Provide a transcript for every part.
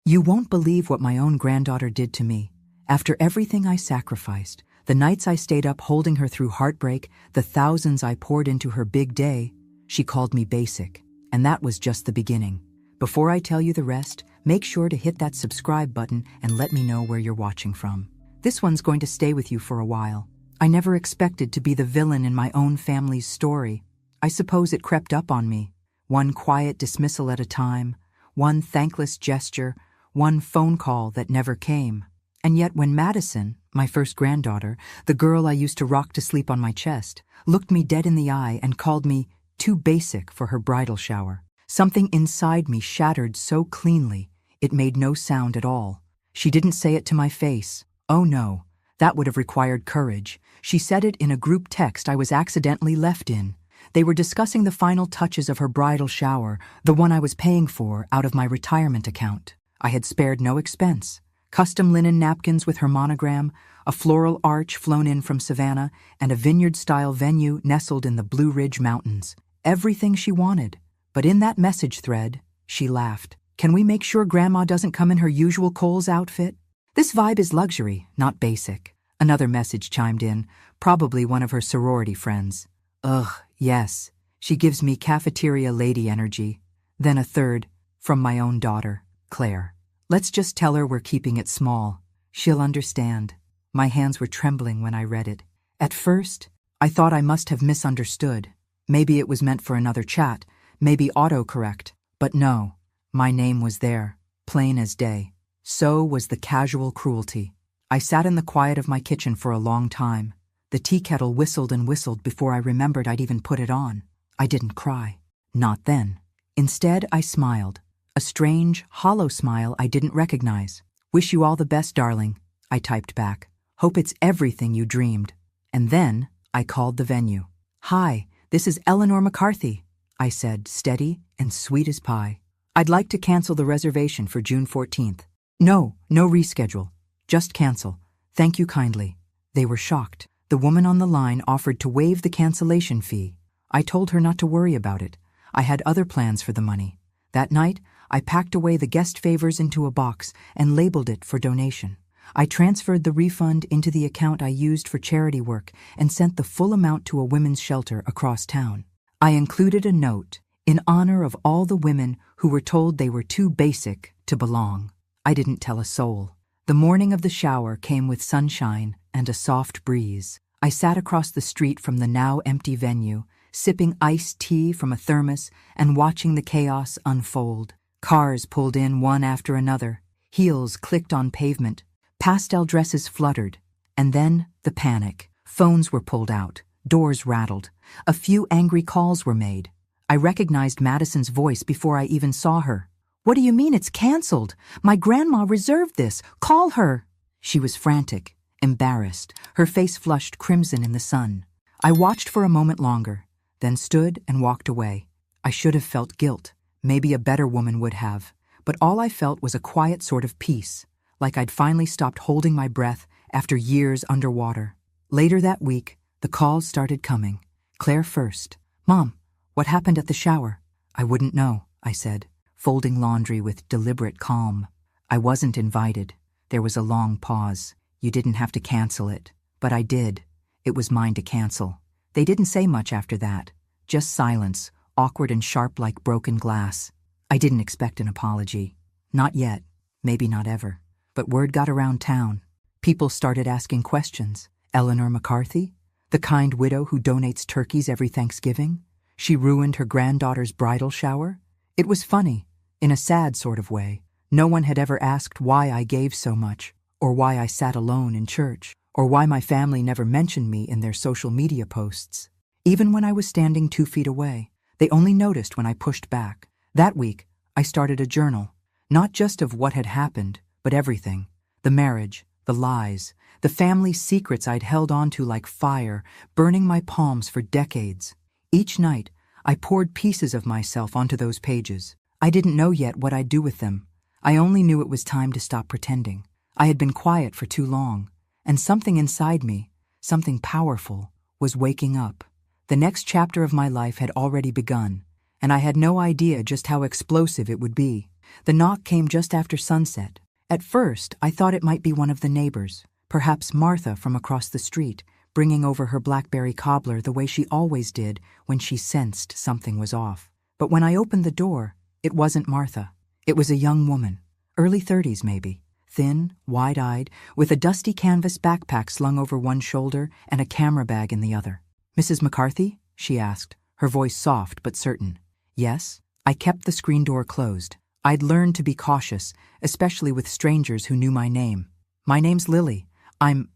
You won't believe what my own granddaughter did to me. After everything I sacrificed, the nights I stayed up holding her through heartbreak, the thousands I poured into her big day, she called me basic. And that was just the beginning. Before I tell you the rest, make sure to hit that subscribe button and let me know where you're watching from. This one's going to stay with you for a while. I never expected to be the villain in my own family's story. I suppose it crept up on me. One quiet dismissal at a time, one thankless gesture, one phone call that never came. And yet when Madison, my first granddaughter, the girl I used to rock to sleep on my chest, looked me dead in the eye and called me too basic for her bridal shower, something inside me shattered so cleanly, it made no sound at all. She didn't say it to my face. Oh no, that would have required courage. She said it in a group text I was accidentally left in. They were discussing the final touches of her bridal shower, the one I was paying for out of my retirement account. I had spared no expense. Custom linen napkins with her monogram, a floral arch flown in from Savannah, and a vineyard-style venue nestled in the Blue Ridge Mountains. Everything she wanted. But in that message thread, she laughed. Can we make sure Grandma doesn't come in her usual Kohl's outfit? This vibe is luxury, not basic. Another message chimed in, probably one of her sorority friends. Ugh, yes, she gives me cafeteria lady energy. Then a third, from my own daughter, Claire. Let's just tell her we're keeping it small. She'll understand. My hands were trembling when I read it. At first, I thought I must have misunderstood. Maybe it was meant for another chat, maybe autocorrect. But no, my name was there, plain as day. So was the casual cruelty. I sat in the quiet of my kitchen for a long time. The tea kettle whistled and whistled before I remembered I'd even put it on. I didn't cry. Not then. Instead, I smiled. A strange, hollow smile I didn't recognize. Wish you all the best, darling, I typed back. Hope it's everything you dreamed. And then I called the venue. Hi, this is Eleanor McCarthy, I said, steady and sweet as pie. I'd like to cancel the reservation for June 14th. No reschedule. Just cancel. Thank you kindly. They were shocked. The woman on the line offered to waive the cancellation fee. I told her not to worry about it. I had other plans for the money. That night, I packed away the guest favors into a box and labeled it for donation. I transferred the refund into the account I used for charity work and sent the full amount to a women's shelter across town. I included a note in honor of all the women who were told they were too basic to belong. I didn't tell a soul. The morning of the shower came with sunshine and a soft breeze. I sat across the street from the now empty venue, sipping iced tea from a thermos and watching the chaos unfold. Cars pulled in one after another. Heels clicked on pavement. Pastel dresses fluttered. And then the panic. Phones were pulled out. Doors rattled. A few angry calls were made. I recognized Madison's voice before I even saw her. What do you mean it's canceled? My grandma reserved this. Call her. She was frantic, embarrassed, her face flushed crimson in the sun. I watched for a moment longer, then stood and walked away. I should have felt guilt. Maybe a better woman would have. But all I felt was a quiet sort of peace, like I'd finally stopped holding my breath after years underwater. Later that week, the calls started coming. Claire first. Mom, what happened at the shower? I wouldn't know, I said, folding laundry with deliberate calm. I wasn't invited. There was a long pause. You didn't have to cancel it. But I did. It was mine to cancel. They didn't say much after that. Just silence, awkward and sharp like broken glass. I didn't expect an apology. Not yet. Maybe not ever. But word got around town. People started asking questions. Eleanor McCarthy? The kind widow who donates turkeys every Thanksgiving? She ruined her granddaughter's bridal shower? It was funny, in a sad sort of way. No one had ever asked why I gave so much, or why I sat alone in church, or why my family never mentioned me in their social media posts. Even when I was standing 2 feet away, they only noticed when I pushed back. That week, I started a journal, not just of what had happened, but everything. The marriage, the lies, the family secrets I'd held onto like fire, burning my palms for decades. Each night, I poured pieces of myself onto those pages. I didn't know yet what I'd do with them. I only knew it was time to stop pretending. I had been quiet for too long, and something inside me, something powerful, was waking up. The next chapter of my life had already begun, and I had no idea just how explosive it would be. The knock came just after sunset. At first, I thought it might be one of the neighbors, perhaps Martha from across the street, bringing over her blackberry cobbler the way she always did when she sensed something was off. But when I opened the door, it wasn't Martha. It was a young woman, early 30s maybe, thin, wide-eyed, with a dusty canvas backpack slung over one shoulder and a camera bag in the other. "Mrs. McCarthy?" she asked, her voice soft but certain. "Yes." I kept the screen door closed. I'd learned to be cautious, especially with strangers who knew my name. "My name's Lily. I'm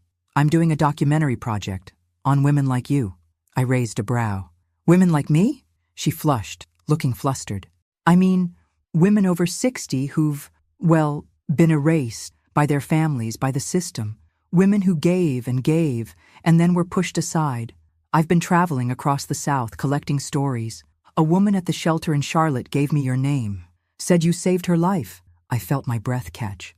doing a documentary project on women like you." I raised a brow. "Women like me?" She flushed, looking flustered. "I mean, women over 60 who've, well, been erased by their families, by the system. Women who gave and then were pushed aside. I've been traveling across the South collecting stories. A woman at the shelter in Charlotte gave me your name. Said you saved her life." I felt my breath catch.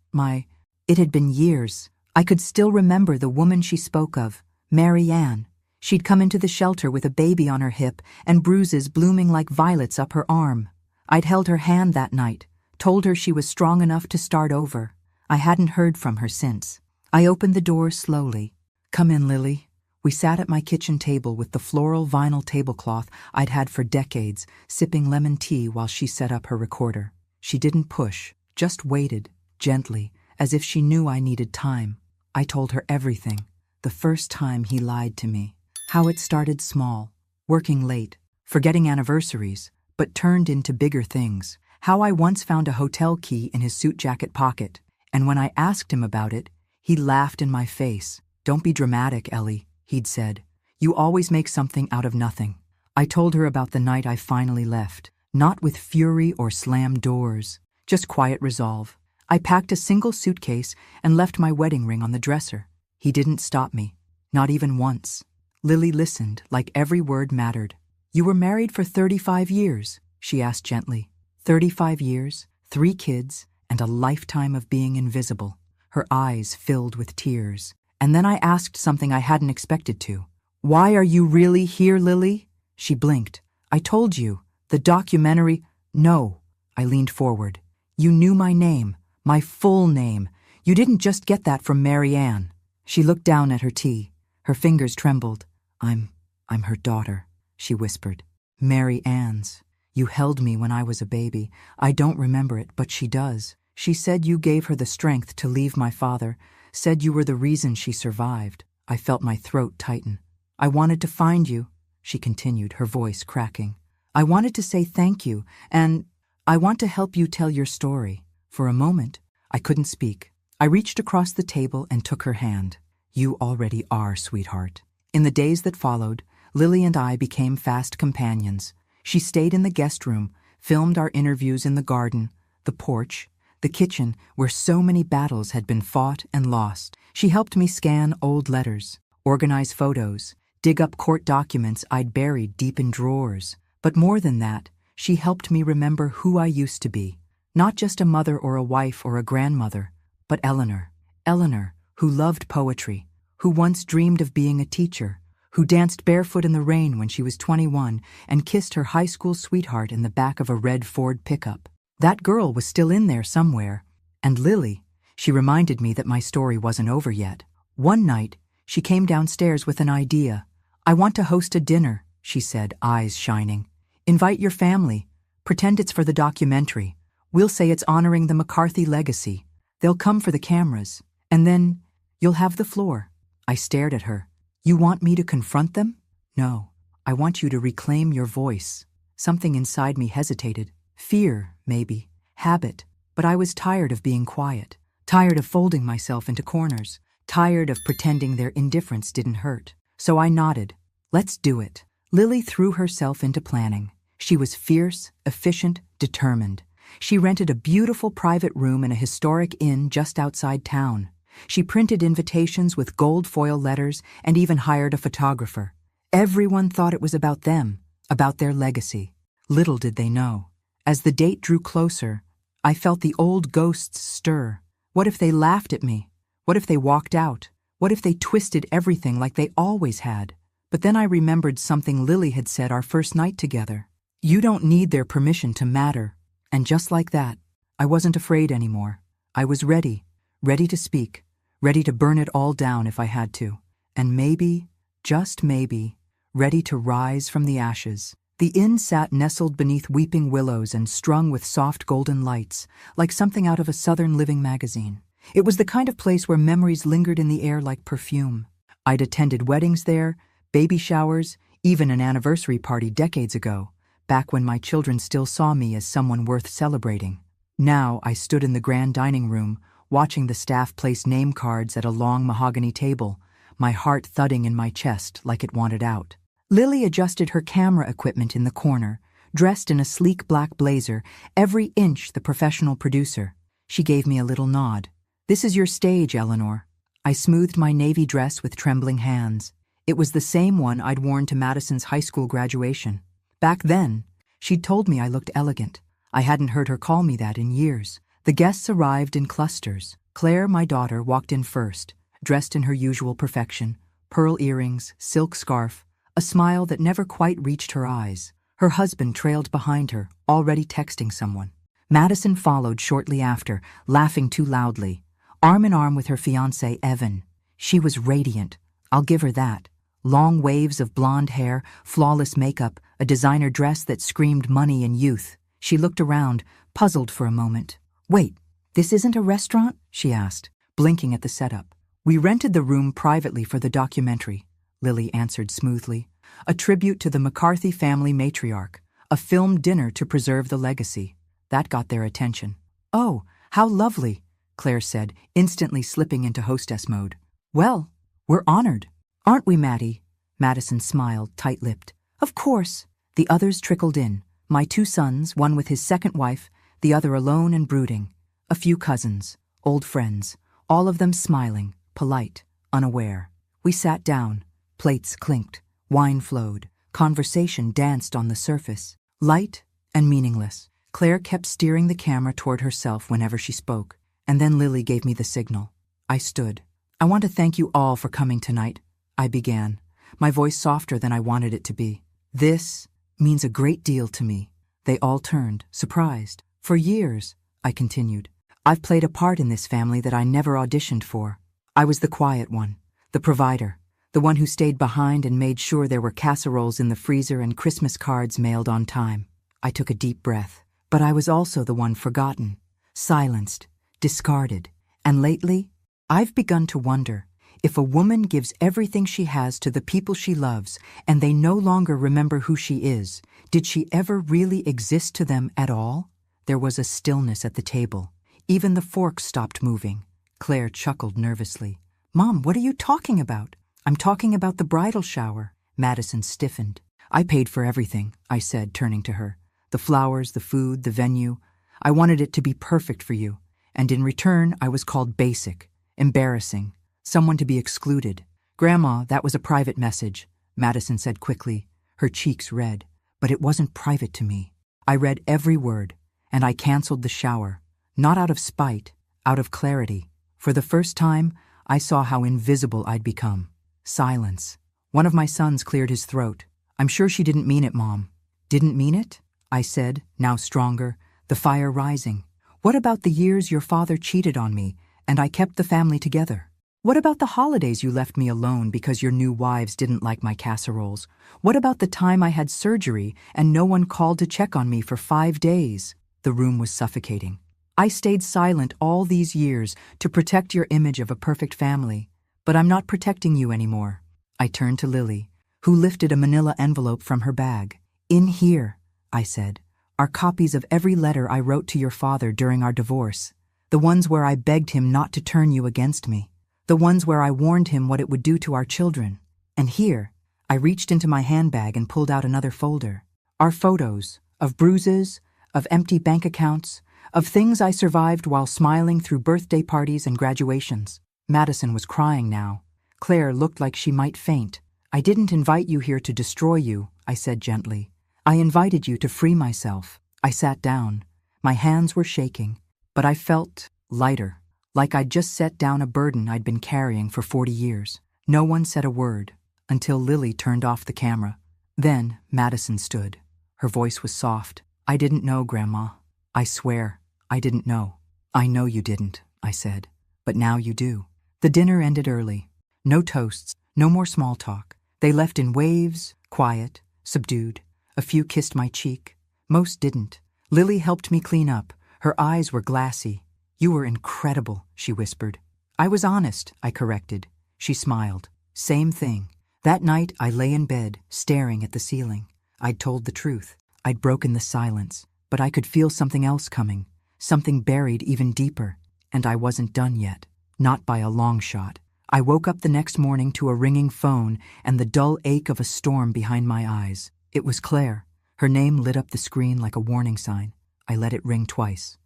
It had been years. I could still remember the woman she spoke of, Mary Ann. She'd come into the shelter with a baby on her hip and bruises blooming like violets up her arm. I'd held her hand that night, told her she was strong enough to start over. I hadn't heard from her since. I opened the door slowly. "Come in, Lily." We sat at my kitchen table with the floral vinyl tablecloth I'd had for decades, sipping lemon tea while she set up her recorder. She didn't push, just waited, gently, as if she knew I needed time. I told her everything. The first time he lied to me. How it started small, working late, forgetting anniversaries, but turned into bigger things. How I once found a hotel key in his suit jacket pocket, and when I asked him about it, he laughed in my face. "Don't be dramatic, Ellie," he'd said. "You always make something out of nothing." I told her about the night I finally left, not with fury or slammed doors, just quiet resolve. I packed a single suitcase and left my wedding ring on the dresser. He didn't stop me, not even once. Lily listened, like every word mattered. "You were married for 35 years, she asked gently. 35 years, 3 kids, and a lifetime of being invisible." Her eyes filled with tears. And then I asked something I hadn't expected to. "Why are you really here, Lily?" She blinked. "I told you, the documentary—" "No." I leaned forward. "You knew my name, my full name. You didn't just get that from Mary Ann." She looked down at her tea. Her fingers trembled. I'm her daughter," she whispered. "Mary Ann's. You held me when I was a baby. I don't remember it, but she does. She said you gave her the strength to leave my father, said you were the reason she survived." I felt my throat tighten. "I wanted to find you," she continued, her voice cracking. "I wanted to say thank you, and I want to help you tell your story." For a moment, I couldn't speak. I reached across the table and took her hand. "You already are, sweetheart." In the days that followed, Lily and I became fast companions. She stayed in the guest room, filmed our interviews in the garden, the porch, the kitchen where so many battles had been fought and lost. She helped me scan old letters, organize photos, dig up court documents I'd buried deep in drawers. But more than that, she helped me remember who I used to be. Not just a mother or a wife or a grandmother, but Eleanor. Eleanor, who loved poetry, who once dreamed of being a teacher, who danced barefoot in the rain when she was 21 and kissed her high school sweetheart in the back of a red Ford pickup. That girl was still in there somewhere. And Lily, she reminded me that my story wasn't over yet. One night, she came downstairs with an idea. "I want to host a dinner," she said, eyes shining. "Invite your family. Pretend it's for the documentary. We'll say it's honoring the McCarthy legacy. They'll come for the cameras. And then you'll have the floor." I stared at her. "You want me to confront them?" "No, I want you to reclaim your voice." Something inside me hesitated. Fear, maybe. Habit. But I was tired of being quiet. Tired of folding myself into corners. Tired of pretending their indifference didn't hurt. So I nodded. "Let's do it." Lily threw herself into planning. She was fierce, efficient, determined. She rented a beautiful private room in a historic inn just outside town. She printed invitations with gold foil letters and even hired a photographer. Everyone thought it was about them, about their legacy. Little did they know. As the date drew closer, I felt the old ghosts stir. What if they laughed at me? What if they walked out? What if they twisted everything like they always had? But then I remembered something Lily had said our first night together. "You don't need their permission to matter." And just like that, I wasn't afraid anymore. I was ready, ready to speak, ready to burn it all down if I had to. And maybe, just maybe, ready to rise from the ashes. The inn sat nestled beneath weeping willows and strung with soft golden lights, like something out of a Southern Living magazine. It was the kind of place where memories lingered in the air like perfume. I'd attended weddings there, baby showers, even an anniversary party decades ago, back when my children still saw me as someone worth celebrating. Now I stood in the grand dining room, watching the staff place name cards at a long mahogany table, my heart thudding in my chest like it wanted out. Lily adjusted her camera equipment in the corner, dressed in a sleek black blazer, every inch the professional producer. She gave me a little nod. "This is your stage, Eleanor." I smoothed my navy dress with trembling hands. It was the same one I'd worn to Madison's high school graduation. Back then, she'd told me I looked elegant. I hadn't heard her call me that in years. The guests arrived in clusters. Claire, my daughter, walked in first, dressed in her usual perfection, pearl earrings, silk scarf, a smile that never quite reached her eyes. Her husband trailed behind her, already texting someone. Madison followed shortly after, laughing too loudly, arm in arm with her fiancé, Evan. She was radiant. I'll give her that. Long waves of blonde hair, flawless makeup, a designer dress that screamed money and youth. She looked around, puzzled for a moment. "Wait, this isn't a restaurant?" she asked, blinking at the setup. "We rented the room privately for the documentary," Lily answered smoothly. "A tribute to the McCarthy family matriarch, a filmed dinner to preserve the legacy." That got their attention. "Oh, how lovely," Claire said, instantly slipping into hostess mode. "Well, we're honored. Aren't we, Maddie?" Madison smiled, tight-lipped. "Of course." The others trickled in. My 2 sons, one with his second wife, the other alone and brooding. A few cousins, old friends, all of them smiling, polite, unaware. We sat down. Plates clinked. Wine flowed. Conversation danced on the surface. Light and meaningless. Claire kept steering the camera toward herself whenever she spoke. And then Lily gave me the signal. I stood. "I want to thank you all for coming tonight," I began, my voice softer than I wanted it to be. "This means a great deal to me." They all turned, surprised. "For years," I continued, "I've played a part in this family that I never auditioned for. I was the quiet one, the provider, the one who stayed behind and made sure there were casseroles in the freezer and Christmas cards mailed on time." I took a deep breath. "But I was also the one forgotten, silenced, discarded. And lately, I've begun to wonder, if a woman gives everything she has to the people she loves and they no longer remember who she is, did she ever really exist to them at all?" There was a stillness at the table. Even the forks stopped moving. Claire chuckled nervously. "Mom, what are you talking about?" "I'm talking about the bridal shower." Madison stiffened. "I paid for everything," I said, turning to her. "The flowers, the food, the venue. I wanted it to be perfect for you. And in return, I was called basic, embarrassing, someone to be excluded." "Grandma, that was a private message," Madison said quickly, her cheeks red. "But it wasn't private to me. I read every word, and I canceled the shower. Not out of spite, out of clarity. For the first time, I saw how invisible I'd become. Silence. One of my sons cleared his throat. "I'm sure she didn't mean it, Mom." "Didn't mean it?" I said, now stronger, the fire rising. "What about the years your father cheated on me, and I kept the family together? What about the holidays you left me alone because your new wives didn't like my casseroles? What about the time I had surgery and no one called to check on me for 5 days?" The room was suffocating. "I stayed silent all these years to protect your image of a perfect family, but I'm not protecting you anymore." I turned to Lily, who lifted a manila envelope from her bag. "In here," I said, "are copies of every letter I wrote to your father during our divorce. The ones where I begged him not to turn you against me. The ones where I warned him what it would do to our children. And here," I reached into my handbag and pulled out another folder, "are photos of bruises, of empty bank accounts, of things I survived while smiling through birthday parties and graduations." Madison was crying now. Claire looked like she might faint. "I didn't invite you here to destroy you," I said gently. "I invited you to free myself." I sat down. My hands were shaking, but I felt lighter, like I'd just set down a burden I'd been carrying for 40 years. No one said a word, until Lily turned off the camera. Then Madison stood. Her voice was soft. "I didn't know, Grandma. I swear, I didn't know. I know you didn't, I said. But now you do. The dinner ended early. No toasts, no more small talk. They left in waves, quiet, subdued. A few kissed my cheek. Most didn't. Lily helped me clean up. Her eyes were glassy. You were incredible, she whispered. I was honest, I corrected. She smiled. Same thing. That night I lay in bed, staring at the ceiling. I'd told the truth. I'd broken the silence. But I could feel something else coming. Something buried even deeper. And I wasn't done yet. Not by a long shot. I woke up the next morning to a ringing phone and the dull ache of a storm behind my eyes. It was Claire. Her name lit up the screen like a warning sign. I let it ring twice.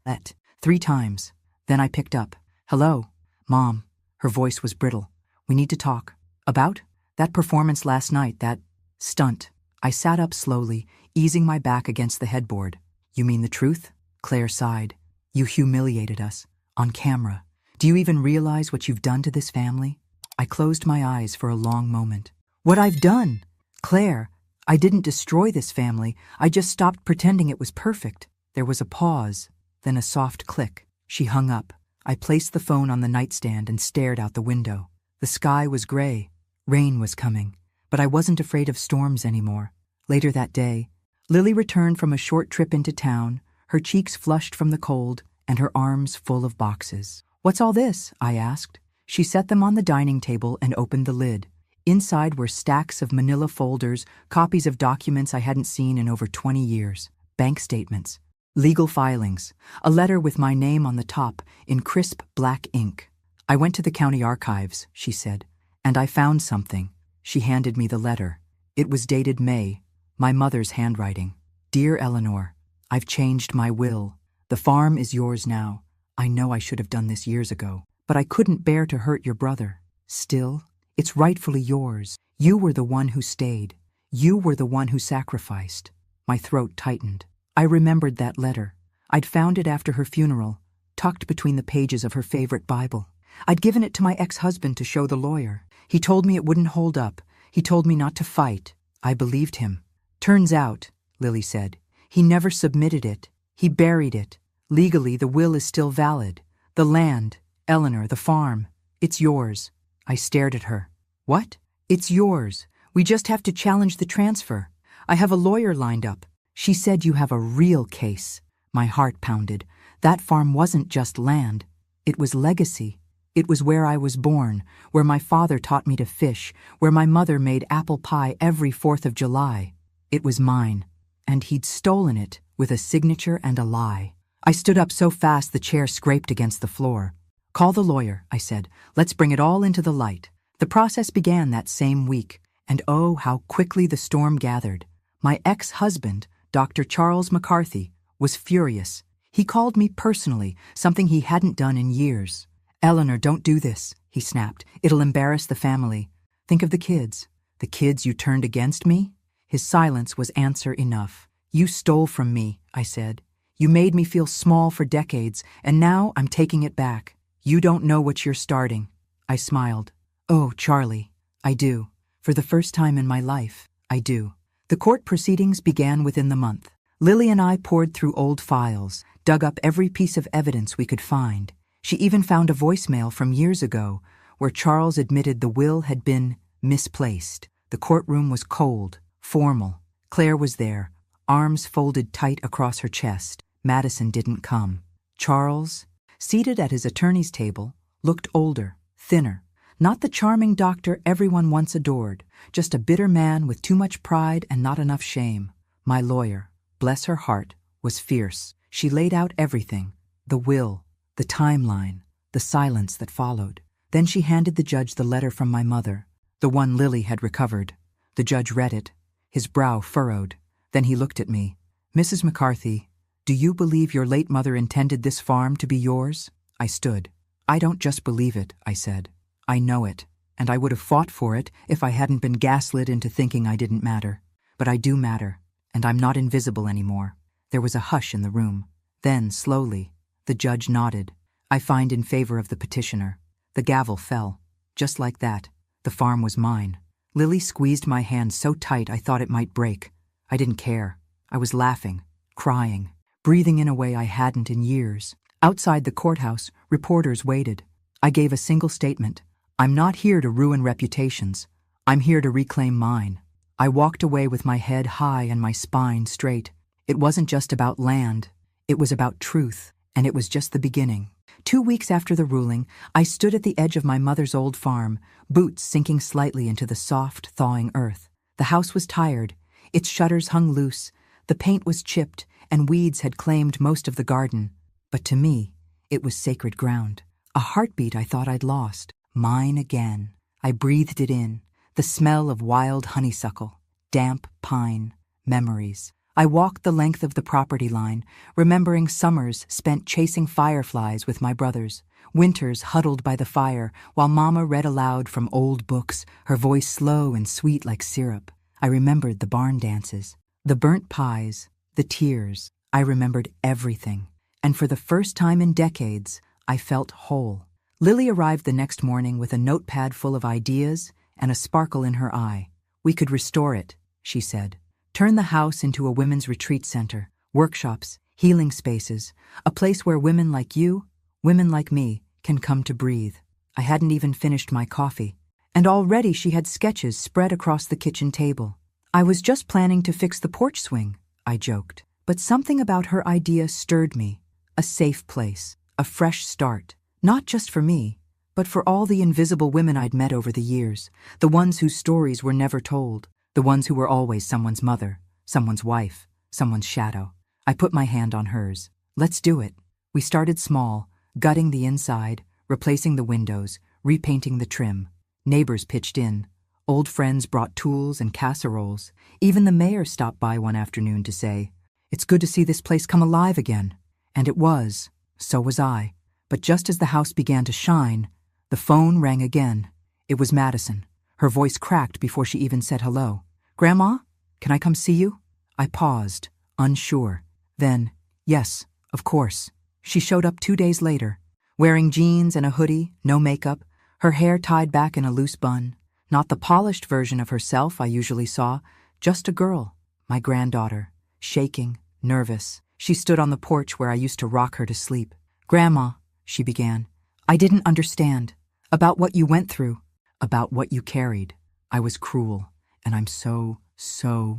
3 times. Then I picked up. Hello, Mom. Her voice was brittle. We need to talk. About? That performance last night, that stunt. I sat up slowly, easing my back against the headboard. You mean the truth? Claire sighed. You humiliated us. On camera. Do you even realize what you've done to this family? I closed my eyes for a long moment. What I've done? Claire, I didn't destroy this family. I just stopped pretending it was perfect. There was a pause, then a soft click. She hung up. I placed the phone on the nightstand and stared out the window. The sky was gray. Rain was coming. But I wasn't afraid of storms anymore. Later that day, Lily returned from a short trip into town, her cheeks flushed from the cold and her arms full of boxes. What's all this? I asked. She set them on the dining table and opened the lid. Inside were stacks of manila folders, copies of documents I hadn't seen in over 20 years, bank statements, legal filings, a letter with my name on the top in crisp black ink. I went to the county archives, she said, and I found something. She handed me the letter. It was dated May, my mother's handwriting. Dear Eleanor, I've changed my will. The farm is yours now. I know I should have done this years ago, but I couldn't bear to hurt your brother. Still, it's rightfully yours. You were the one who stayed. You were the one who sacrificed. My throat tightened. I remembered that letter. I'd found it after her funeral, tucked between the pages of her favorite Bible. I'd given it to my ex-husband to show the lawyer. He told me it wouldn't hold up. He told me not to fight. I believed him. Turns out, Lily said, he never submitted it. He buried it. Legally, the will is still valid. The land, Eleanor, the farm, it's yours. I stared at her. What? It's yours. We just have to challenge the transfer. I have a lawyer lined up. She said you have a real case. My heart pounded. That farm wasn't just land. It was legacy. It was where I was born, where my father taught me to fish, where my mother made apple pie every 4th of July. It was mine. And he'd stolen it with a signature and a lie. I stood up so fast the chair scraped against the floor. Call the lawyer, I said. Let's bring it all into the light. The process began that same week, and oh, how quickly the storm gathered. My ex-husband, Dr. Charles McCarthy, was furious. He called me personally, something he hadn't done in years. Eleanor, don't do this, he snapped. It'll embarrass the family. Think of the kids. The kids you turned against me? His silence was answer enough. You stole from me, I said. You made me feel small for decades, and now I'm taking it back. You don't know what you're starting. I smiled. Oh, Charlie, I do. For the first time in my life, I do. The court proceedings began within the month. Lily and I poured through old files, dug up every piece of evidence we could find. She even found a voicemail from years ago where Charles admitted the will had been misplaced. The courtroom was cold, formal. Claire was there, arms folded tight across her chest. Madison didn't come. Charles, seated at his attorney's table, looked older, thinner. Not the charming doctor everyone once adored, just a bitter man with too much pride and not enough shame. My lawyer, bless her heart, was fierce. She laid out everything, the will, the timeline, the silence that followed. Then she handed the judge the letter from my mother, the one Lily had recovered. The judge read it, his brow furrowed. Then he looked at me. Mrs. McCarthy, do you believe your late mother intended this farm to be yours? I stood. I don't just believe it, I said. I know it, and I would have fought for it if I hadn't been gaslit into thinking I didn't matter. But I do matter, and I'm not invisible anymore. There was a hush in the room. Then, slowly, the judge nodded. I find in favor of the petitioner. The gavel fell. Just like that, the farm was mine. Lily squeezed my hand so tight I thought it might break. I didn't care. I was laughing, crying, breathing in a way I hadn't in years. Outside the courthouse, reporters waited. I gave a single statement. I'm not here to ruin reputations. I'm here to reclaim mine. I walked away with my head high and my spine straight. It wasn't just about land. It was about truth, and it was just the beginning. 2 weeks after the ruling, I stood at the edge of my mother's old farm, boots sinking slightly into the soft, thawing earth. The house was tired. Its shutters hung loose. The paint was chipped, and weeds had claimed most of the garden. But to me, it was sacred ground. A heartbeat I thought I'd lost. Mine again. I breathed it in. The smell of wild honeysuckle, damp pine, memories. I walked the length of the property line, remembering summers spent chasing fireflies with my brothers, winters huddled by the fire while Mama read aloud from old books, her voice slow and sweet like syrup. I remembered the barn dances, the burnt pies, the tears. I remembered everything. And for the first time in decades, I felt whole. Lily arrived the next morning with a notepad full of ideas and a sparkle in her eye. We could restore it, she said. Turn the house into a women's retreat center, workshops, healing spaces, a place where women like you, women like me, can come to breathe. I hadn't even finished my coffee, and already she had sketches spread across the kitchen table. I was just planning to fix the porch swing, I joked. But something about her idea stirred me. A safe place, a fresh start, not just for me, but for all the invisible women I'd met over the years, the ones whose stories were never told, the ones who were always someone's mother, someone's wife, someone's shadow. I put my hand on hers. Let's do it. We started small, gutting the inside, replacing the windows, repainting the trim. Neighbors pitched in. Old friends brought tools and casseroles. Even the mayor stopped by one afternoon to say, "It's good to see this place come alive again." And it was. So was I. But just as the house began to shine, the phone rang again. It was Madison. Her voice cracked before she even said hello. "Grandma, can I come see you?" I paused, unsure. Then, yes, of course. She showed up 2 days later, wearing jeans and a hoodie, no makeup, her hair tied back in a loose bun. Not the polished version of herself I usually saw, just a girl, my granddaughter, shaking, nervous. She stood on the porch where I used to rock her to sleep. "Grandma," she began, "I didn't understand. About what you went through. About what you carried. I was cruel, and I'm so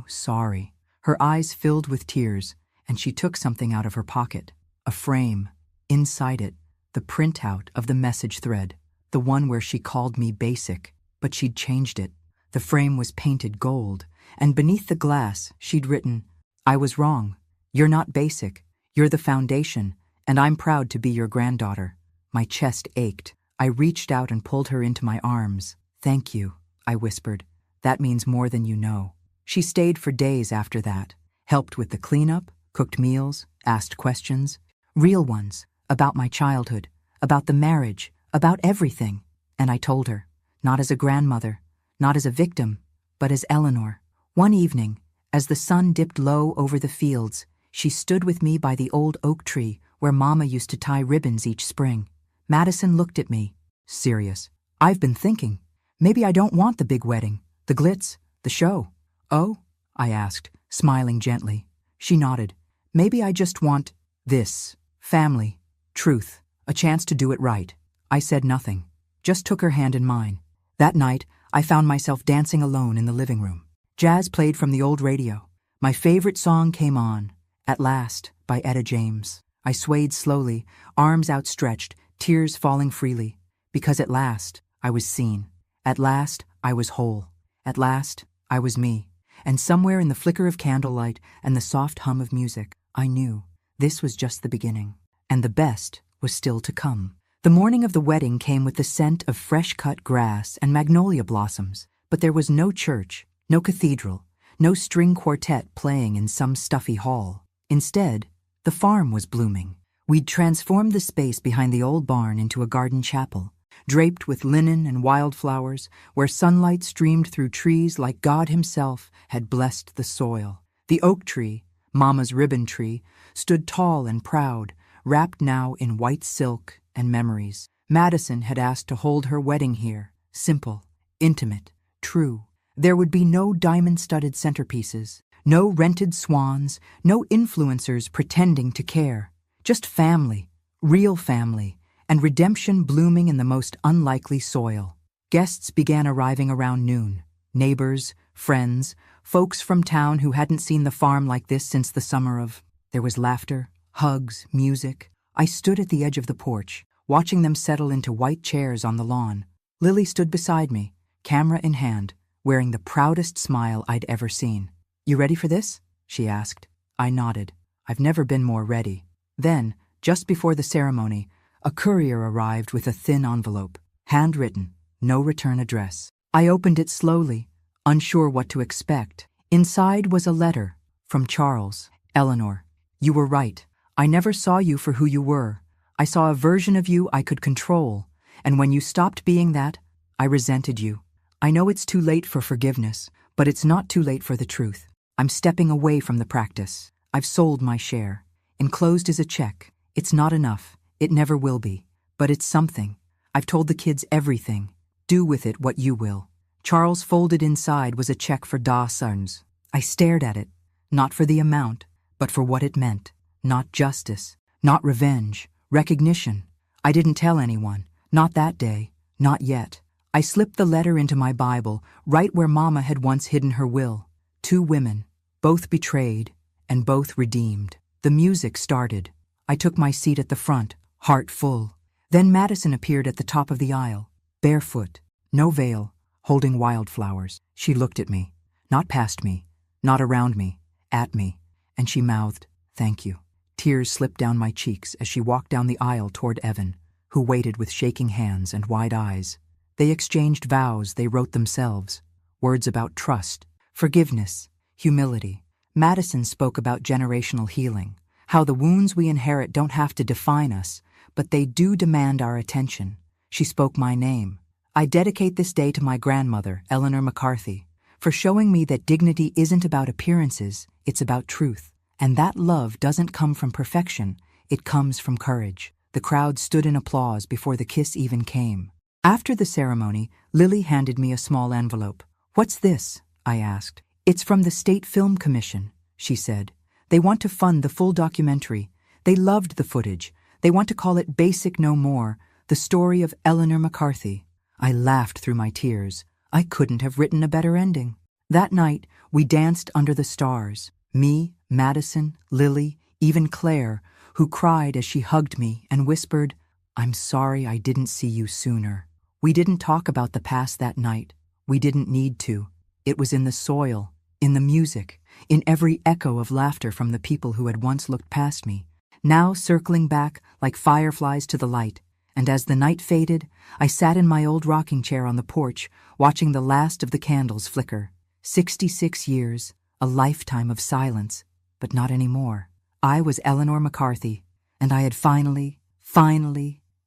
sorry." Her eyes filled with tears, and she took something out of her pocket. A frame. Inside it, the printout of the message thread. The one where she called me basic, but she'd changed it. The frame was painted gold, and beneath the glass, she'd written, "I was wrong. You're not basic. You're the foundation, and I'm proud to be your granddaughter." My chest ached. I reached out and pulled her into my arms. "Thank you," I whispered. "That means more than you know." She stayed for days after that, helped with the cleanup, cooked meals, asked questions, real ones, about my childhood, about the marriage, about everything. And I told her, not as a grandmother, not as a victim, but as Eleanor. One evening, as the sun dipped low over the fields, she stood with me by the old oak tree where Mama used to tie ribbons each spring. Madison looked at me, serious. "I've been thinking, maybe I don't want the big wedding, the glitz, the show." "Oh?" I asked, smiling gently. She nodded. "Maybe I just want this, family, truth, a chance to do it right." I said nothing, just took her hand in mine. That night, I found myself dancing alone in the living room. Jazz played from the old radio. My favorite song came on, At Last, by Etta James. I swayed slowly, arms outstretched, tears falling freely, because at last, I was seen. At last, I was whole. At last, I was me. And somewhere in the flicker of candlelight and the soft hum of music, I knew this was just the beginning, and the best was still to come. The morning of the wedding came with the scent of fresh-cut grass and magnolia blossoms, but there was no church, no cathedral, no string quartet playing in some stuffy hall. Instead, the farm was blooming. We'd transformed the space behind the old barn into a garden chapel, draped with linen and wildflowers, where sunlight streamed through trees like God himself had blessed the soil. The oak tree, Mama's ribbon tree, stood tall and proud, wrapped now in white silk and memories. Madison had asked to hold her wedding here, simple, intimate, true. There would be no diamond-studded centerpieces, No rented swans, no influencers pretending to care. Just family, real family, and redemption blooming in the most unlikely soil. Guests began arriving around noon. Neighbors, friends, folks from town who hadn't seen the farm like this since the summer of... There was laughter, hugs, music. I stood at the edge of the porch, watching them settle into white chairs on the lawn. Lily stood beside me, camera in hand, wearing the proudest smile I'd ever seen. "You ready for this?" she asked. I nodded. I've never been more ready. Then, just before the ceremony, a courier arrived with a thin envelope, handwritten, no return address. I opened it slowly, unsure what to expect. Inside was a letter from Charles. "Eleanor, you were right. I never saw you for who you were. I saw a version of you I could control, and when you stopped being that, I resented you. I know it's too late for forgiveness, but it's not too late for the truth. I'm stepping away from the practice. I've sold my share. Enclosed is a check. It's not enough. It never will be. But it's something. I've told the kids everything. Do with it what you will." Charles folded inside was a check for $10. I stared at it, not for the amount, but for what it meant. Not justice, not revenge, recognition. I didn't tell anyone, not that day, not yet. I slipped the letter into my Bible, right where Mama had once hidden her will. 2 women, both betrayed, and both redeemed. The music started. I took my seat at the front, heart full. Then Madison appeared at the top of the aisle, barefoot, no veil, holding wildflowers. She looked at me, not past me, not around me, at me, and she mouthed, "Thank you." Tears slipped down my cheeks as she walked down the aisle toward Evan, who waited with shaking hands and wide eyes. They exchanged vows they wrote themselves, words about trust, forgiveness, humility. Madison spoke about generational healing, how the wounds we inherit don't have to define us, but they do demand our attention. She spoke my name. I dedicate this day to my grandmother, Eleanor McCarthy, for showing me that dignity isn't about appearances, it's about truth. And that love doesn't come from perfection, it comes from courage. The crowd stood in applause before the kiss even came. After the ceremony, Lily handed me a small envelope. "What's this?" I asked. "It's from the State Film Commission," she said. "They want to fund the full documentary. They loved the footage. They want to call it Basic No More, the story of Eleanor McCarthy." I laughed through my tears. I couldn't have written a better ending. That night, we danced under the stars. Me, Madison, Lily, even Claire, who cried as she hugged me and whispered, "I'm sorry I didn't see you sooner." We didn't talk about the past that night. We didn't need to. It was in the soil, in the music, in every echo of laughter from the people who had once looked past me, now circling back like fireflies to the light. And as the night faded, I sat in my old rocking chair on the porch, watching the last of the candles flicker. 66 years, a lifetime of silence, but not anymore. I was Eleanor McCarthy, and I had finally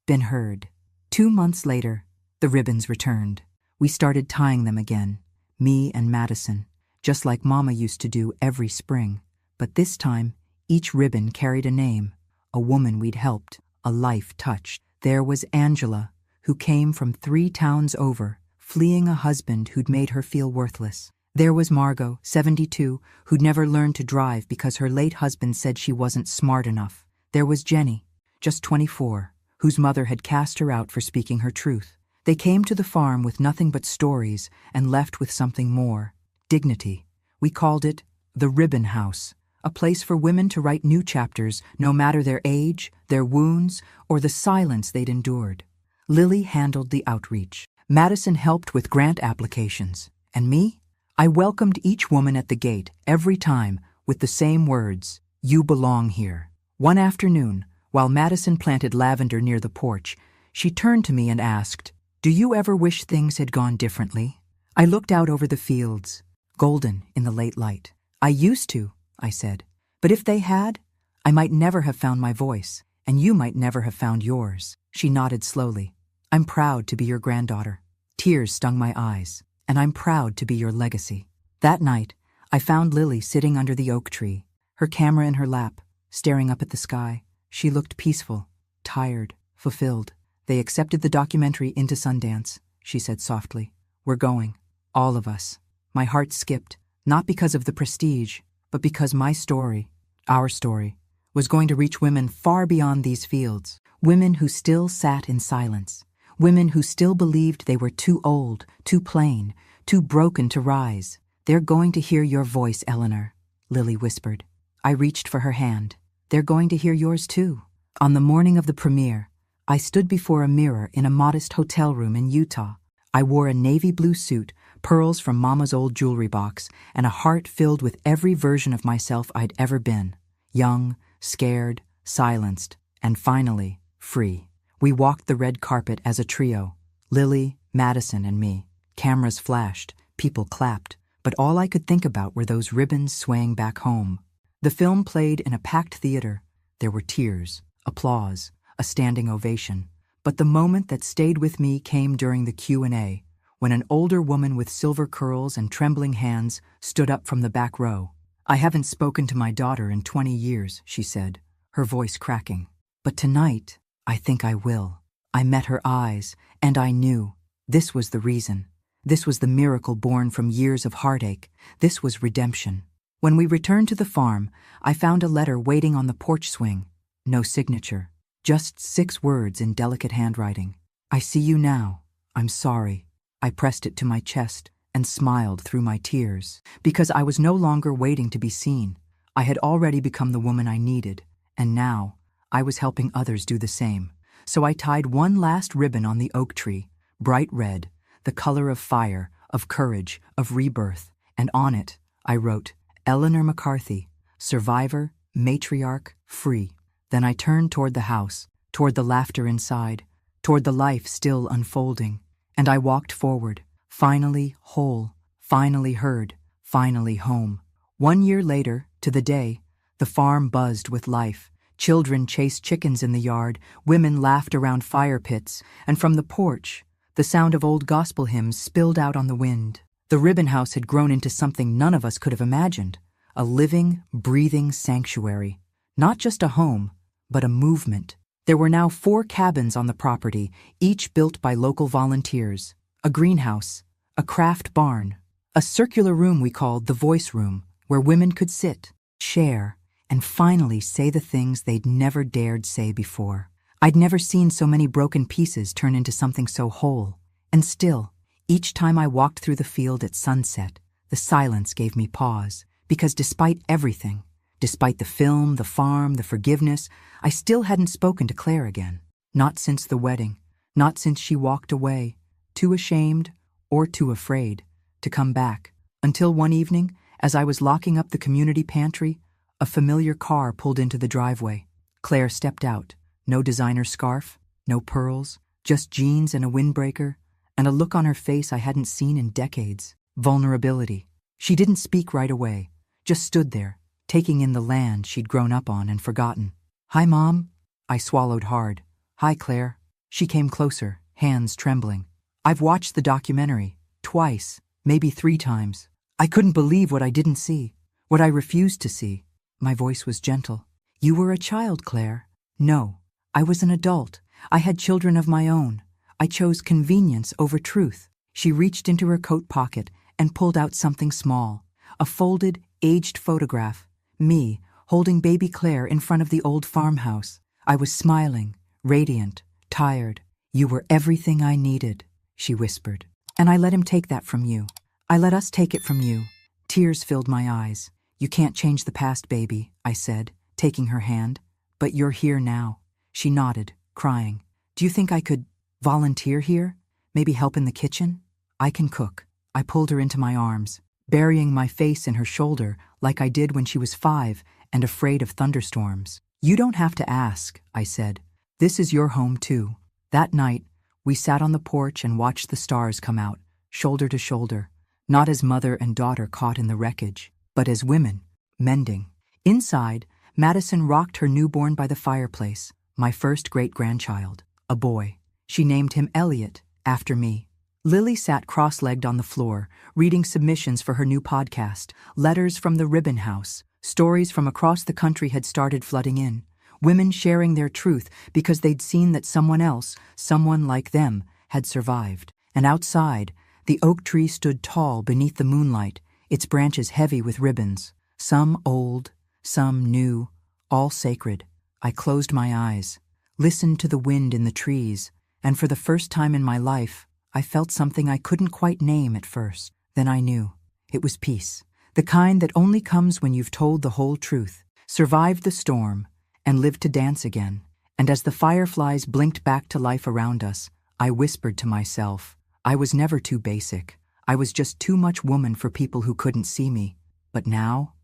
been heard. 2 months later, the ribbons returned. We started tying them again, me and Madison, just like Mama used to do every spring. But this time, each ribbon carried a name, a woman we'd helped, a life touched. There was Angela, who came from 3 towns over, fleeing a husband who'd made her feel worthless. There was Margot, 72, who'd never learned to drive because her late husband said she wasn't smart enough. There was Jenny, just 24, whose mother had cast her out for speaking her truth. They came to the farm with nothing but stories and left with something more, dignity. We called it the Ribbon House, a place for women to write new chapters, no matter their age, their wounds, or the silence they'd endured. Lily handled the outreach. Madison helped with grant applications. And me? I welcomed each woman at the gate, every time, with the same words, "You belong here." One afternoon, while Madison planted lavender near the porch, she turned to me and asked, "Do you ever wish things had gone differently?" I looked out over the fields, golden in the late light. "I used to," I said. "But if they had, I might never have found my voice, and you might never have found yours." She nodded slowly. "I'm proud to be your granddaughter." Tears stung my eyes. "And I'm proud to be your legacy." That night, I found Lily sitting under the oak tree, her camera in her lap, staring up at the sky. She looked peaceful, tired, fulfilled. "They accepted the documentary into Sundance," she said softly. "We're going, all of us." My heart skipped, not because of the prestige, but because my story, our story, was going to reach women far beyond these fields, women who still sat in silence, women who still believed they were too old, too plain, too broken to rise. "They're going to hear your voice, Eleanor," Lily whispered. I reached for her hand. "They're going to hear yours too." On the morning of the premiere, I stood before a mirror in a modest hotel room in Utah. I wore a navy blue suit, pearls from Mama's old jewelry box, and a heart filled with every version of myself I'd ever been. Young, scared, silenced, and finally, free. We walked the red carpet as a trio, Lily, Madison, and me. Cameras flashed, people clapped, but all I could think about were those ribbons swaying back home. The film played in a packed theater. There were tears, applause, a standing ovation. But the moment that stayed with me came during the Q&A, when an older woman with silver curls and trembling hands stood up from the back row. "I haven't spoken to my daughter in 20 years, she said, her voice cracking. "But tonight, I think I will." I met her eyes, and I knew. This was the reason. This was the miracle born from years of heartache. This was redemption. When we returned to the farm, I found a letter waiting on the porch swing. No signature, just 6 words in delicate handwriting. "I see you now. I'm sorry." I pressed it to my chest and smiled through my tears, because I was no longer waiting to be seen. I had already become the woman I needed, and now I was helping others do the same. So I tied one last ribbon on the oak tree, bright red, the color of fire, of courage, of rebirth, and on it I wrote, "Eleanor McCarthy, survivor, matriarch, free." Then I turned toward the house, toward the laughter inside, toward the life still unfolding, and I walked forward, finally whole, finally heard, finally home. 1 year later, to the day, the farm buzzed with life. Children chased chickens in the yard, women laughed around fire pits, and from the porch, the sound of old gospel hymns spilled out on the wind. The ribbon house had grown into something none of us could have imagined, a living, breathing sanctuary. Not just a home, but a movement. There were now 4 cabins on the property, each built by local volunteers. A greenhouse, a craft barn, a circular room we called the voice room, where women could sit, share, and finally say the things they'd never dared say before. I'd never seen so many broken pieces turn into something so whole. And still, each time I walked through the field at sunset, the silence gave me pause, because despite everything, despite the film, the farm, the forgiveness, I still hadn't spoken to Claire again. Not since the wedding, not since she walked away, too ashamed or too afraid to come back, until one evening, as I was locking up the community pantry, a familiar car pulled into the driveway. Claire stepped out. No designer scarf, no pearls, just jeans and a windbreaker, and a look on her face I hadn't seen in decades. Vulnerability. She didn't speak right away, just stood there, taking in the land she'd grown up on and forgotten. "Hi, Mom." I swallowed hard. "Hi, Claire." She came closer, hands trembling. "I've watched the documentary, twice, maybe 3 times. I couldn't believe what I didn't see, what I refused to see." My voice was gentle. "You were a child, Claire." "No, I was an adult. I had children of my own. I chose convenience over truth." She reached into her coat pocket and pulled out something small, a folded, aged photograph. Me, holding baby Claire in front of the old farmhouse. I was smiling, radiant, tired. "You were everything I needed," she whispered. "And I let him take that from you. I let us take it from you." Tears filled my eyes. "You can't change the past, baby," I said, taking her hand. "But you're here now." She nodded, crying. "Do you think I could volunteer here? Maybe help in the kitchen?" "I can cook." I pulled her into my arms, burying my face in her shoulder like I did when she was 5 and afraid of thunderstorms. "You don't have to ask," I said. "This is your home too." That night, we sat on the porch and watched the stars come out, shoulder to shoulder, not as mother and daughter caught in the wreckage, but as women, mending. Inside, Madison rocked her newborn by the fireplace, my first great-grandchild, a boy. She named him Elliot, after me. Lily sat cross-legged on the floor, reading submissions for her new podcast. Letters from the Ribbon House. Stories from across the country had started flooding in. Women sharing their truth because they'd seen that someone else, someone like them, had survived. And outside, the oak tree stood tall beneath the moonlight, its branches heavy with ribbons. Some old, some new, all sacred. I closed my eyes, listened to the wind in the trees, and for the first time in my life, I felt something I couldn't quite name at first. Then I knew. It was peace. The kind that only comes when you've told the whole truth, survived the storm, and lived to dance again. And as the fireflies blinked back to life around us, I whispered to myself, I was never too basic. I was just too much woman for people who couldn't see me. But now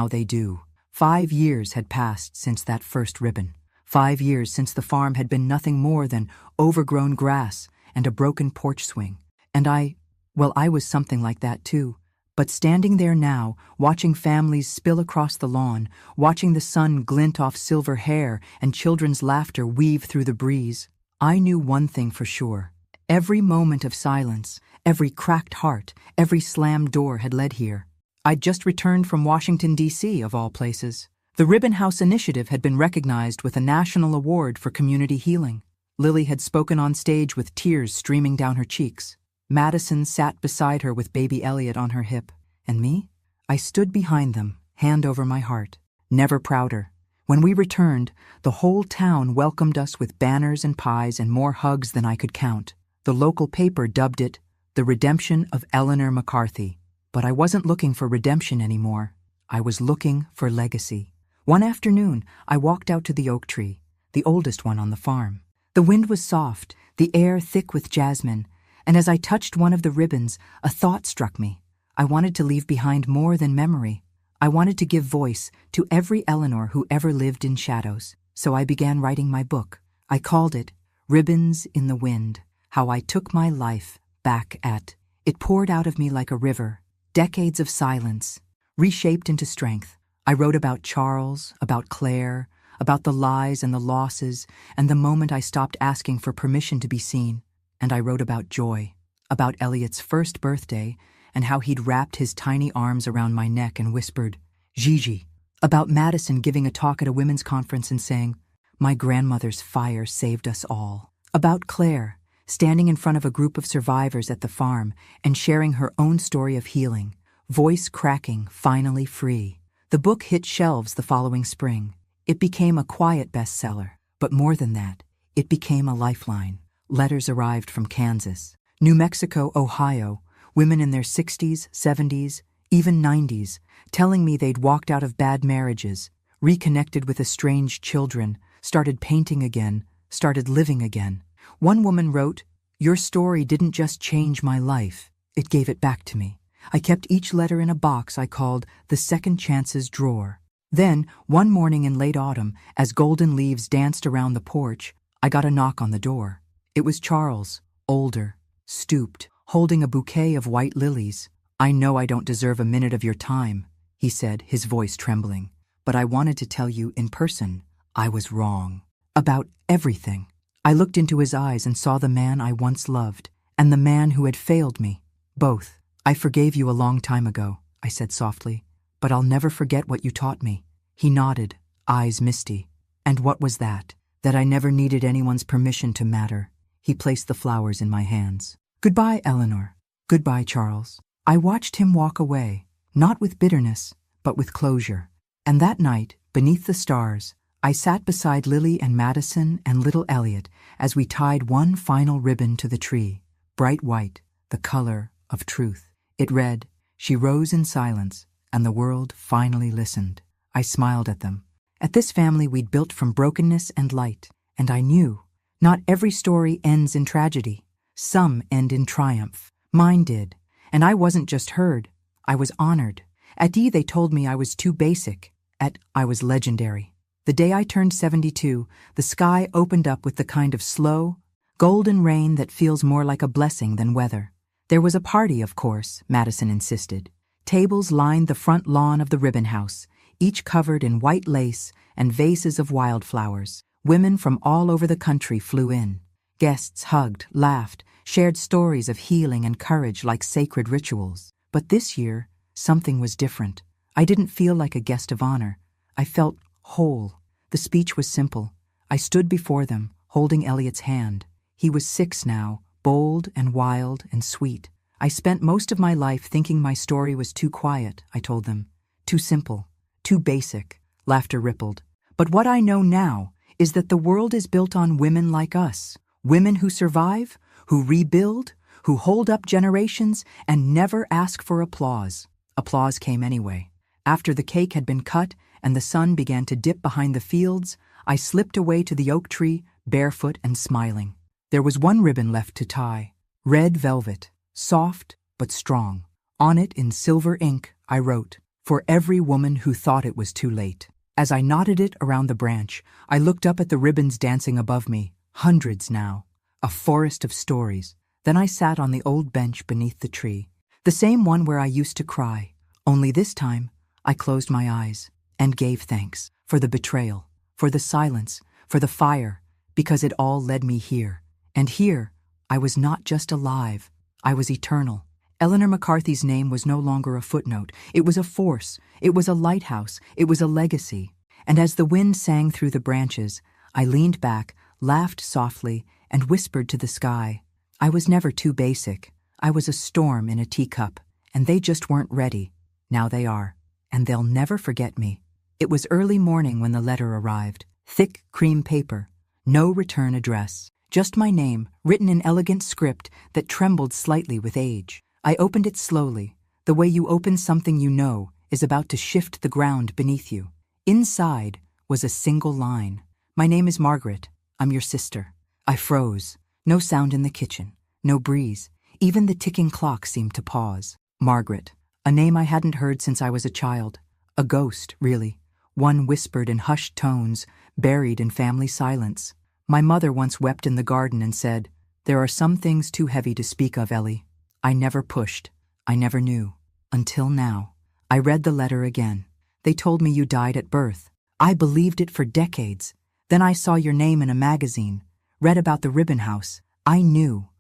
they do. 5 years had passed since that first ribbon. 5 years since the farm had been nothing more than overgrown grass and a broken porch swing. And I was something like that too. But standing there now, watching families spill across the lawn, watching the sun glint off silver hair and children's laughter weave through the breeze, I knew one thing for sure. Every moment of silence, every cracked heart, every slammed door had led here. I'd just returned from Washington, D.C., of all places. The Ribbon House Initiative had been recognized with a national award for community healing. Lily had spoken on stage with tears streaming down her cheeks. Madison sat beside her with baby Elliot on her hip. And me? I stood behind them, hand over my heart. Never prouder. When we returned, the whole town welcomed us with banners and pies and more hugs than I could count. The local paper dubbed it the redemption of Eleanor McCarthy. But I wasn't looking for redemption anymore. I was looking for legacy. One afternoon, I walked out to the oak tree, the oldest one on the farm. The wind was soft, the air thick with jasmine, and as I touched one of the ribbons, a thought struck me. I wanted to leave behind more than memory. I wanted to give voice to every Eleanor who ever lived in shadows. So I began writing my book. I called it Ribbons in the Wind, How I Took My Life Back at. It poured out of me like a river, decades of silence, reshaped into strength. I wrote about Charles, about Claire, about the lies and the losses, and the moment I stopped asking for permission to be seen. And I wrote about joy, about Elliot's first birthday, and how he'd wrapped his tiny arms around my neck and whispered, Gigi. About Madison giving a talk at a women's conference and saying, my grandmother's fire saved us all. About Claire, standing in front of a group of survivors at the farm and sharing her own story of healing, voice cracking, finally free. The book hit shelves the following spring. It became a quiet bestseller, but more than that, it became a lifeline. Letters arrived from Kansas, New Mexico, Ohio, women in their 60s, 70s, even 90s, telling me they'd walked out of bad marriages, reconnected with estranged children, started painting again, started living again. One woman wrote, your story didn't just change my life, it gave it back to me. I kept each letter in a box I called the Second Chances drawer. Then, one morning in late autumn, as golden leaves danced around the porch, I got a knock on the door. It was Charles, older, stooped, holding a bouquet of white lilies. I know I don't deserve a minute of your time, he said, his voice trembling. But I wanted to tell you in person, I was wrong. About everything. I looked into his eyes and saw the man I once loved, and the man who had failed me. Both. I forgave you a long time ago, I said softly, but I'll never forget what you taught me. He nodded, eyes misty. And what was that? That I never needed anyone's permission to matter. He placed the flowers in my hands. Goodbye, Eleanor. Goodbye, Charles. I watched him walk away, not with bitterness, but with closure. And that night, beneath the stars, I sat beside Lily and Madison and little Elliot as we tied one final ribbon to the tree, bright white, the color of truth. It read, she rose in silence, and the world finally listened. I smiled at them. At this family we'd built from brokenness and light, and I knew, not every story ends in tragedy. Some end in triumph. Mine did. And I wasn't just heard, I was honored. At D they told me I was too basic. At I was legendary. The day I turned 72, the sky opened up with the kind of slow, golden rain that feels more like a blessing than weather. There was a party, of course, Madison insisted. Tables lined the front lawn of the Ribbon House, each covered in white lace and vases of wildflowers. Women from all over the country flew in. Guests hugged, laughed, shared stories of healing and courage like sacred rituals. But this year, something was different. I didn't feel like a guest of honor. I felt whole. The speech was simple. I stood before them, holding Elliot's hand. He was 6 now, bold and wild and sweet. I spent most of my life thinking my story was too quiet, I told them. Too simple, too basic, laughter rippled. But what I know now is that the world is built on women like us, women who survive, who rebuild, who hold up generations and never ask for applause. Applause came anyway. After the cake had been cut and the sun began to dip behind the fields, I slipped away to the oak tree, barefoot and smiling. There was one ribbon left to tie, red velvet, soft but strong. On it in silver ink I wrote, "For every woman who thought it was too late." As I knotted it around the branch, I looked up at the ribbons dancing above me, hundreds now, a forest of stories. Then I sat on the old bench beneath the tree, the same one where I used to cry. Only this time, I closed my eyes and gave thanks for the betrayal, for the silence, for the fire, because it all led me here. And here, I was not just alive, I was eternal. Eleanor McCarthy's name was no longer a footnote. It was a force. It was a lighthouse. It was a legacy. And as the wind sang through the branches, I leaned back, laughed softly, and whispered to the sky. I was never too basic. I was a storm in a teacup, and they just weren't ready. Now they are, and they'll never forget me. It was early morning when the letter arrived. Thick cream paper, no return address, just my name, written in elegant script that trembled slightly with age. I opened it slowly, the way you open something you know is about to shift the ground beneath you. Inside was a single line. "My name is Margaret. I'm your sister." I froze. No sound in the kitchen, no breeze. Even the ticking clock seemed to pause. Margaret, a name I hadn't heard since I was a child. A ghost, really. One whispered in hushed tones, buried in family silence. My mother once wept in the garden and said, "There are some things too heavy to speak of, Ellie." I never pushed. I never knew. Until now. I read the letter again. They told me you died at birth. I believed it for decades. Then I saw your name in a magazine, read about the ribbon house. I knew.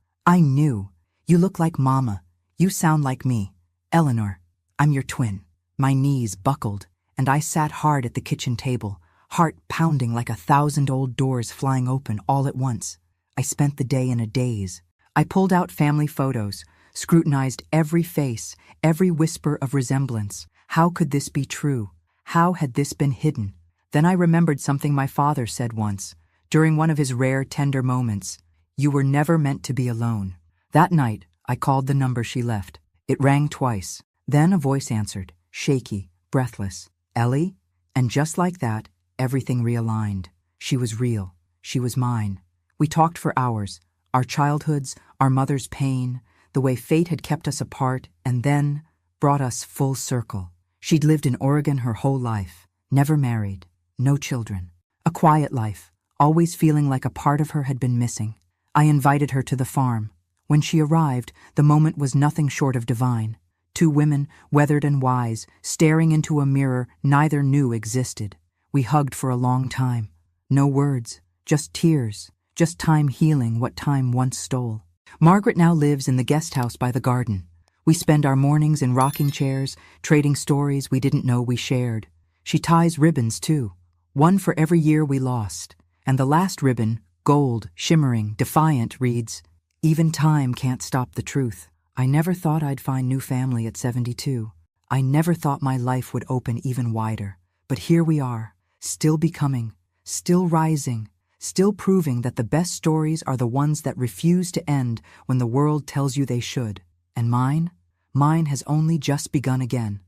You look like Mama. You sound like me. Eleanor, I'm your twin. My knees buckled, and I sat hard at the kitchen table, heart pounding like 1,000 old doors flying open all at once. I spent the day in a daze. I pulled out family photos, scrutinized every face, every whisper of resemblance. How could this be true? How had this been hidden? Then I remembered something my father said once, during one of his rare tender moments. You were never meant to be alone. That night, I called the number she left. It rang twice. Then a voice answered, shaky, breathless. "Ellie?" And just like that, everything realigned. She was real. She was mine. We talked for hours. Our childhoods, our mother's pain, the way fate had kept us apart, and then brought us full circle. She'd lived in Oregon her whole life, never married, no children. A quiet life, always feeling like a part of her had been missing. I invited her to the farm. When she arrived, the moment was nothing short of divine. Two women, weathered and wise, staring into a mirror neither knew existed. We hugged for a long time. No words, just tears, just time healing what time once stole. Margaret now lives in the guest house by the garden. We spend our mornings in rocking chairs, trading stories we didn't know we shared. She ties ribbons, too, one for every year we lost. And the last ribbon, gold, shimmering, defiant, reads, "Even time can't stop the truth." I never thought I'd find new family at 72. I never thought my life would open even wider. But here we are, still becoming, still rising, still proving that the best stories are the ones that refuse to end when the world tells you they should. And mine has only just begun again.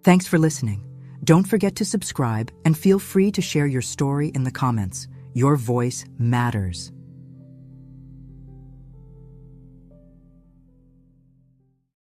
Thanks for listening. Don't forget to subscribe and feel free to share your story in the comments. Your voice matters.